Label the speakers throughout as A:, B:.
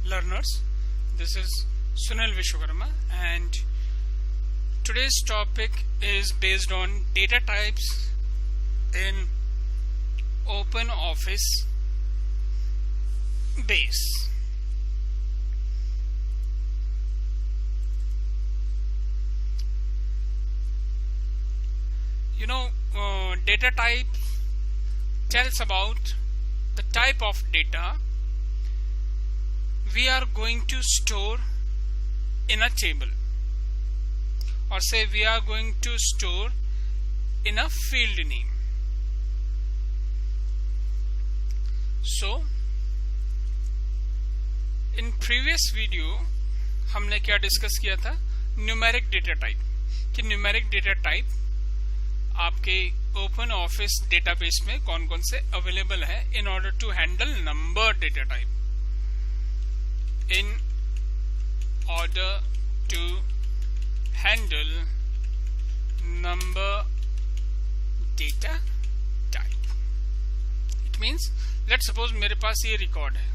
A: learners. This is Sunil Vishwakarma, and today's topic is based on data types in OpenOffice base. Data type tells about the type of data we are going to store in a table, or say we are going to store in a field name. So in previous video हमने क्या discuss किया था? Numeric data type, कि numeric data type आपके open office database में कौन कौन से अवेलेबल है in order to handle number data type. In order to handle number data type, it means let's suppose मेरे पास ये रिकॉर्ड है.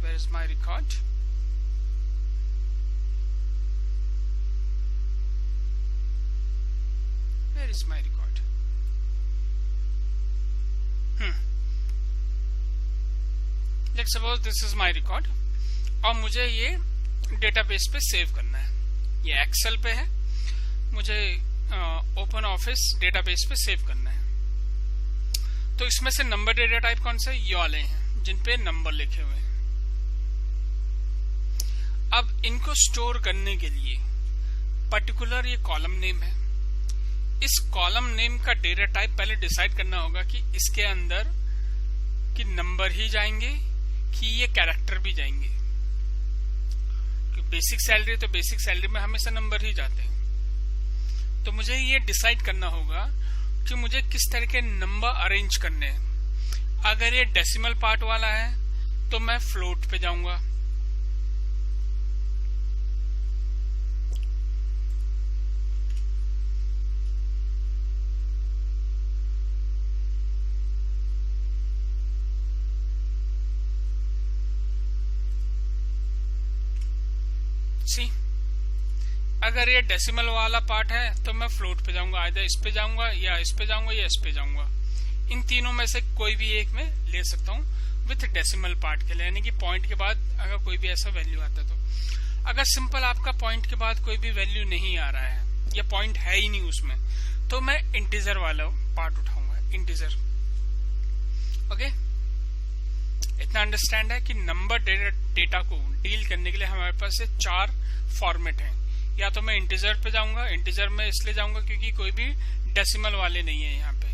A: Where is my record? Where is my record? Let's suppose this is my record और मुझे ये database पे save करना है. ये एक्सेल पे है, मुझे ओपन ऑफिस डेटाबेस पे सेव करना है. तो इसमें से नंबर डेटा टाइप कौन से? ये वाले हैं जिन पे नंबर लिखे हुए हैं. अब इनको स्टोर करने के लिए पर्टिकुलर ये कॉलम नेम है. इस कॉलम नेम का डेटा टाइप पहले डिसाइड करना होगा कि इसके अंदर कि नंबर ही जाएंगे कि ये कैरेक्टर भी जाएंगे. कि बेसिक सैलरी तो बेसिक सैलरी में हमेशा नंबर ही जाते हैं. तो मुझे ये डिसाइड करना होगा कि मुझे किस तरह के नंबर अरेंज करने हैं. अगर ये डेसिमल पार्ट वाला है तो मैं फ्लोट पे जाऊंगा. अगर ये डेसिमल वाला पार्ट है तो मैं फ्लोट पे जाऊंगा, आइदर इस पे जाऊंगा या इस पे जाऊंगा या इस पे जाऊंगा. इन तीनों में से कोई भी एक में ले सकता हूं विथ डेसिमल पार्ट के लिए, यानी कि पॉइंट के बाद अगर कोई भी ऐसा वैल्यू आता तो. अगर सिंपल आपका पॉइंट के बाद कोई भी वैल्यू नहीं आ रहा है या पॉइंट है ही नहीं उसमें, तो मैं इंटीजर वाला पार्ट उठाऊंगा. इंटीजर. ओके, इतना अंडरस्टैंड है कि नंबर डेटा को डील करने के लिए हमारे पास से 4 फॉर्मेट हैं. या तो मैं इंटीजर पे जाऊंगा. इंटीजर में इसलिए जाऊंगा क्योंकि कोई भी डेसिमल वाले नहीं है यहाँ पे.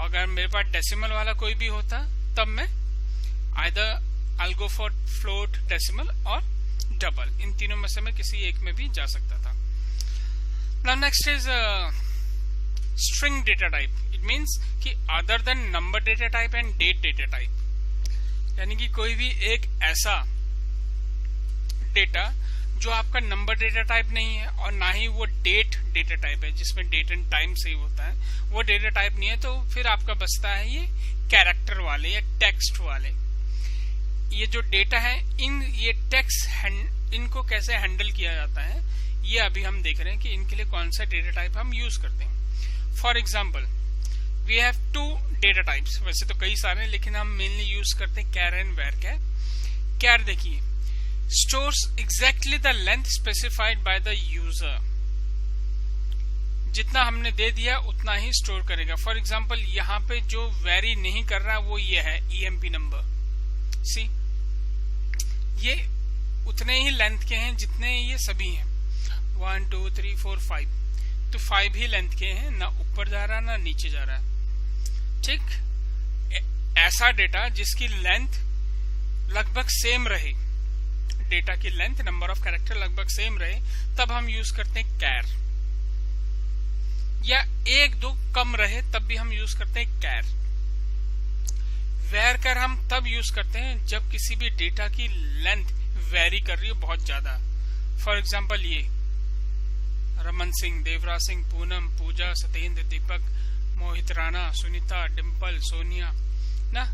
A: अगर मेरे पास डेसिमल वाला कोई भी होता तब मैं either I go for float, decimal और डबल. इन तीनों में से मैं किसी एक में भी जा सकता था. Now next is string data type. It means कि other than number data type and date data type, यानी कि कोई भी एक ऐसा डेटा जो आपका नंबर डेटा टाइप नहीं है और ना ही वो डेट डेटा टाइप है जिसमें डेट एंड टाइम सेव होता है, वो डेटा टाइप नहीं है. तो फिर आपका बचता है ये कैरेक्टर वाले या टेक्स्ट वाले. ये जो डेटा है ये टेक्स्ट इनको कैसे हैंडल किया जाता है ये अभी हम देख रहे हैं कि इनके लिए कौन सा डेटा टाइप हम यूज करते हैं. For example we have 2 data types. वैसे तो कई सारे हैं लेकिन हम मेनली यूज करते हैं कैर एंड वेर. कैर देखिए, stores exactly the length specified by the user. जितना हमने दे दिया उतना ही स्टोर करेगा. फॉर एग्जाम्पल यहाँ पे जो वेरी नहीं कर रहा वो ये है EMP नंबर. सी, ये उतने ही लेंथ के हैं जितने ये सभी हैं. 1 2 3 4 5. तो 5 ही लेंथ के हैं, ना ऊपर जा रहा ना नीचे जा रहा. ठीक, ऐसा डेटा जिसकी लेंथ लगभग सेम रहे, डेटा की लेंथ, नंबर ऑफ कैरेक्टर लगभग सेम रहे, तब हम यूज करते हैं कैर. या 1-2 कम रहे तब भी हम यूज करते हैं कैर. वेर कर हम तब यूज करते हैं जब किसी भी डेटा की लेंथ वेरी कर रही हो बहुत ज्यादा. फॉर एग्जाम्पल ये रमन सिंह, देवराज सिंह, पूनम, पूजा, सत्येंद्र, दीपक, मोहित राणा, सुनीता, डिम्पल, सोनिया ना.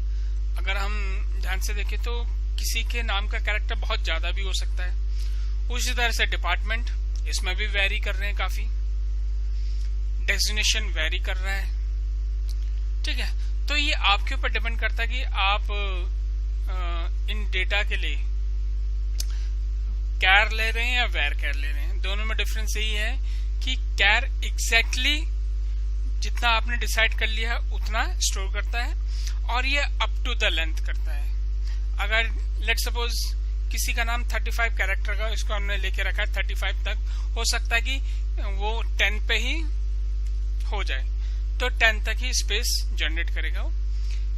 A: अगर हम ध्यान से देखें तो किसी के नाम का कैरेक्टर बहुत ज्यादा भी हो सकता है। उसी तरह से डिपार्टमेंट, इसमें भी वेरी कर रहे हैं काफी। डेजिग्नेशन वेरी कर रहा है, ठीक है। तो ये आपके ऊपर डिपेंड करता है कि आप इन डेटा के लिए कैर ले रहे हैं या वेर कैर ले रहे हैं। दोनों में डिफरेंस यही है कि कैर एग्जैक्टली जितना आपने डिसाइड कर लिया है उतना स्टोर करता है, और ये अप टू द लेंथ करता है। अगर लेट सपोज किसी का नाम 35 कैरेक्टर का, इसको हमने लेके रखा है 35 तक, हो सकता है कि वो 10 पे ही हो जाए, तो 10 तक ही स्पेस जनरेट करेगा वो।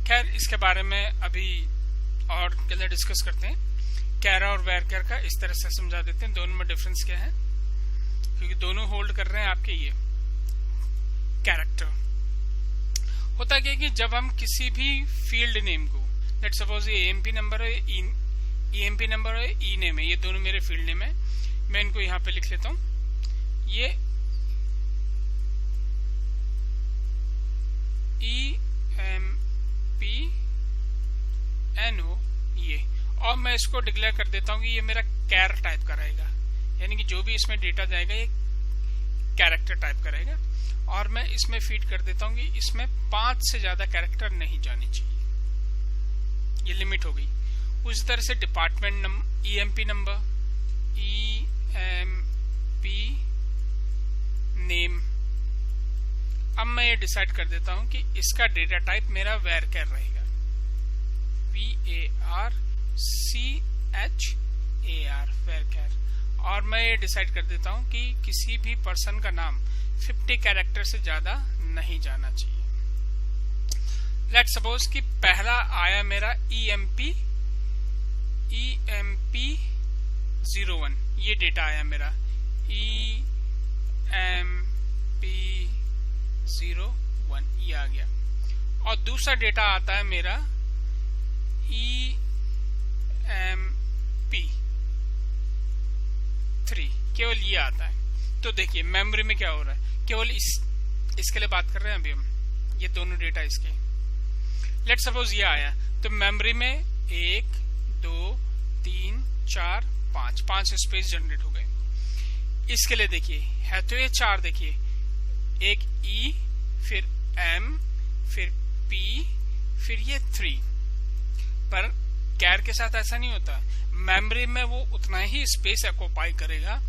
A: खैर, इसके बारे में अभी और क्लियर डिस्कस करते हैं। कैर और वेर कैर का इस तरह से समझा देते हैं, दोनों में डिफरेंस क्या है, क्योंकि दोनों होल्ड कर रहे हैं आपके ये कैरेक्टर। होता क्या है कि जब हम किसी भी फील्ड नेम को, लेट सपोज ये एएमपी नंबर है, ईएमपी नंबर है, ई नेम है, ये दोनों मेरे फील्ड नेम है। मैं इनको यहां पे लिख लेता हूं, ये EMPNO ये, और मैं इसको डिक्लेयर कर देता हूं कि ये मेरा कैर टाइप का रहेगा, यानी कि जो भी इसमें डेटा जाएगा ये कैरेक्टर टाइप का रहेगा। और मैं इसमें फीड कर देता हूं कि इसमें 5 से ज्यादा कैरेक्टर नहीं जाने चाहिए, ये लिमिट हो गई। उसी तरह से department EMP number, EMP name. अब मैं ये डिसाइड कर देता हूं कि इसका डेटा टाइप मेरा वेर कैर रहेगा, VARCHAR वेर कैर। और मैं ये डिसाइड कर देता हूं कि किसी भी पर्सन का नाम 50 कैरेक्टर से ज्यादा नहीं जाना चाहिए। लेट सपोज कि पहला आया मेरा EMP01, ये डेटा आया मेरा EMP01, ये आ गया। और दूसरा डेटा आता है मेरा EMP3, केवल ये आता है। तो देखिए मेमोरी में क्या हो रहा है, केवल इसके लिए बात कर रहे हैं अभी हम, ये दोनों डेटा इसके। लेट सपोज ये आया, तो मेमोरी में 1 2 3 4 5 स्पेस जनरेट हो गए। इसके लिए देखिए है तो ये 4, देखिए एक E, फिर M, फिर P, फिर ये 3। पर कैर के साथ ऐसा नहीं होता, मेमोरी में वो उतना ही स्पेस ऑक्युपाई करेगा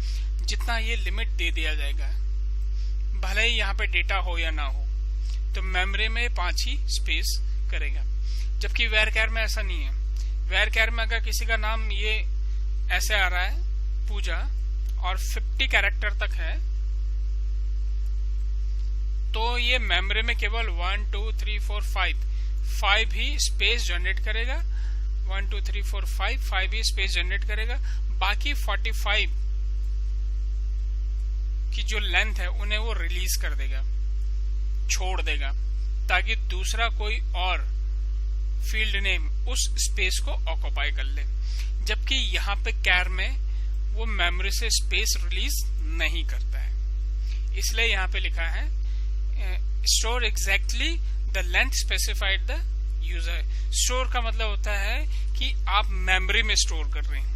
A: जितना ये लिमिट दे दिया जाएगा, भले ही यहाँ पे डेटा हो या ना हो। तो मेमोरी में 5 ही स्पेस करेगा, जबकि वेर कैर में ऐसा नहीं है। वेर कैर में अगर किसी का नाम ये ऐसे आ रहा है पूजा और 50 कैरेक्टर तक है, तो ये मेमोरी में केवल 1 2 3 4 5 ही स्पेस जनरेट करेगा। 1 2 3 4 5 ही स्पेस जनरेट करेगा। बाकी 45 की जो लेंथ है उन्हें वो रिलीज कर देगा, छोड़ देगा, ताकि दूसरा कोई और फील्ड नेम उस स्पेस को ऑक्युपाई कर ले। जबकि यहाँ पे कैर में वो मेमोरी से स्पेस रिलीज नहीं करता है, इसलिए यहाँ पे लिखा है store exactly the length specified the user. Store का मतलब होता है कि आप मेमोरी में स्टोर कर रहे हैं,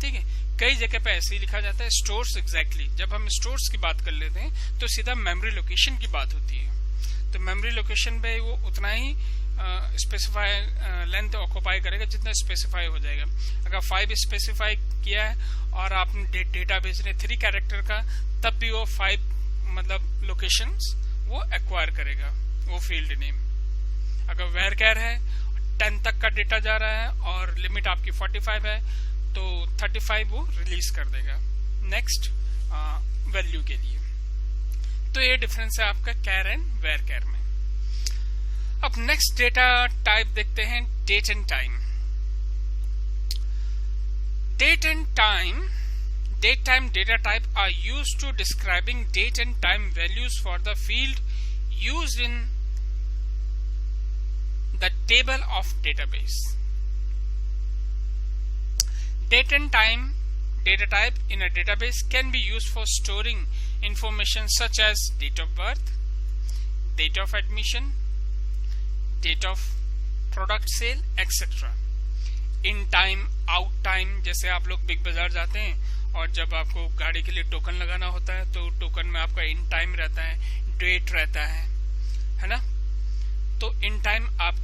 A: ठीक है। कई जगह पे ऐसे ही लिखा जाता है स्टोर्स एग्जैक्टली। जब हम स्टोर्स की बात कर लेते हैं तो सीधा मेमोरी लोकेशन की बात होती है, तो मेमोरी लोकेशन पे वो उतना ही स्पेसिफाई लेंथ ऑक्युपाई करेगा जितना स्पेसिफाई हो जाएगा। अगर 5 स्पेसिफाई किया है और आपने डेटा भेज रहे 3 कैरेक्टर का, तब भी वो 5 मतलब लोकेशंस वो एक्वायर करेगा वो फील्ड नेम। अगर वेर कैर है 10 तक का डेटा जा रहा है और लिमिट आपकी 45 है, तो 35 वो रिलीज कर देगा नेक्स्ट वैल्यू के लिए। तो ये डिफरेंस है आपका कैर एंड वेर कैर में। अब नेक्स्ट डेटा टाइप देखते हैं, date and time. Date and time, date time data type are used to describing date and time values for the field used in the table of database. Date and time data type in a database can be used for storing information such as date of birth, date of admission, date of product sale etcetera. In time, out time, जैसे आप लोग big बाजार जाते हैं और जब आपको गाड़ी के लिए टोकन लगाना होता है तो टोकन में आपका इन टाइम रहता है, डेट रहता है ना। तो इन टाइम आप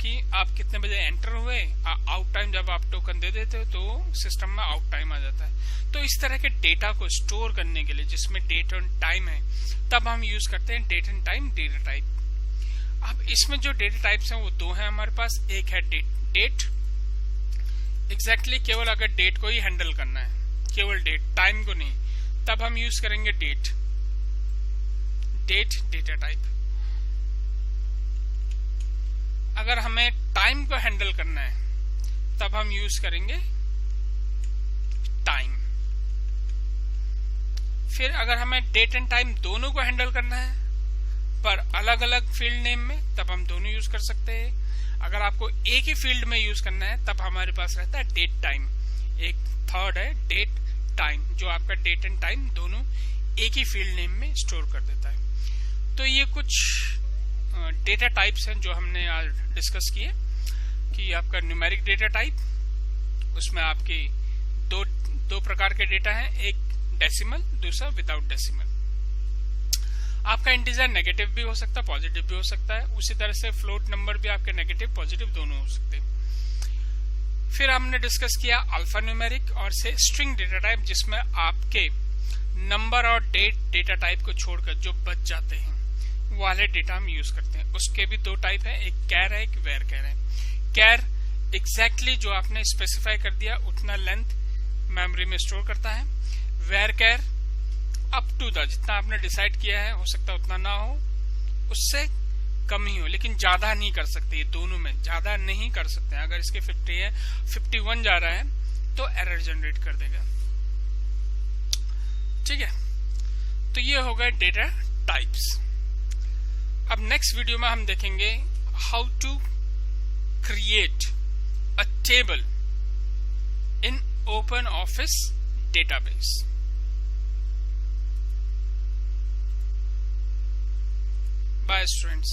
A: कितने बजे एंटर हुए, आउट टाइम जब आप टोकन दे देते हो तो सिस्टम में आउट टाइम आ जाता है। तो इस तरह के डेटा को स्टोर करने के लिए जिसमें डेट एंड टाइम है, तब हम यूज करते हैं date and time data type. अब इसमें जो डेटा टाइप्स हैं वो दो हैं हमारे पास। एक है डेट, एग्जैक्टली केवल अगर डेट को ही हैंडल करना है, केवल डेट, टाइम को नहीं, तब हम यूज करेंगे डेट डेटा टाइप। अगर हमें टाइम को हैंडल करना है तब हम यूज करेंगे टाइम। फिर अगर हमें डेट एंड टाइम दोनों को हैंडल करना है पर अलग अलग फील्ड नेम में, तब हम दोनों यूज कर सकते हैं। अगर आपको एक ही फील्ड में यूज करना है तब हमारे पास रहता है डेट टाइम। एक थर्ड है डेट टाइम, जो आपका डेट एंड टाइम दोनों एक ही फील्ड नेम में स्टोर कर देता है। तो ये कुछ डेटा टाइप्स हैं जो हमने आज डिस्कस किए कि आपका न्यूमेरिक डेटा टाइप, उसमें आपके दो प्रकार के डेटा हैं, एक डेसिमल, दूसरा विदाउट डेसिमल। आपका इंटीजर नेगेटिव भी हो सकता है, पॉजिटिव भी हो सकता है। उसी तरह से फ्लोट नंबर भी आपके नेगेटिव पॉजिटिव दोनों हो सकते हैं। फिर हमने डिस्कस किया अल्फा न्यूमेरिक और से स्ट्रिंग डेटा टाइप, जिसमें आपके नंबर और डेट डेटा टाइप को छोड़कर जो बच जाते हैं वाले डेटा हम यूज करते हैं। उसके भी दो टाइप है, एक कैर है, एक वेर कैर है। कैर एग्जैक्टली जो आपने स्पेसिफाई कर दिया उतना लेंथ मेमोरी में स्टोर करता है। Varchar up to the जितना आपने डिसाइड किया है, हो सकता है उतना ना हो, उससे कम ही हो, लेकिन ज्यादा नहीं कर सकते। ये दोनों में ज्यादा नहीं कर सकते हैं। अगर इसके 50 है, 51 जा रहा है तो एरर जनरेट कर देगा। ठीक है, तो ये हो गए डेटा टाइप्स। अब नेक्स्ट वीडियो में हम देखेंगे how to create a table in open office database. Bye students.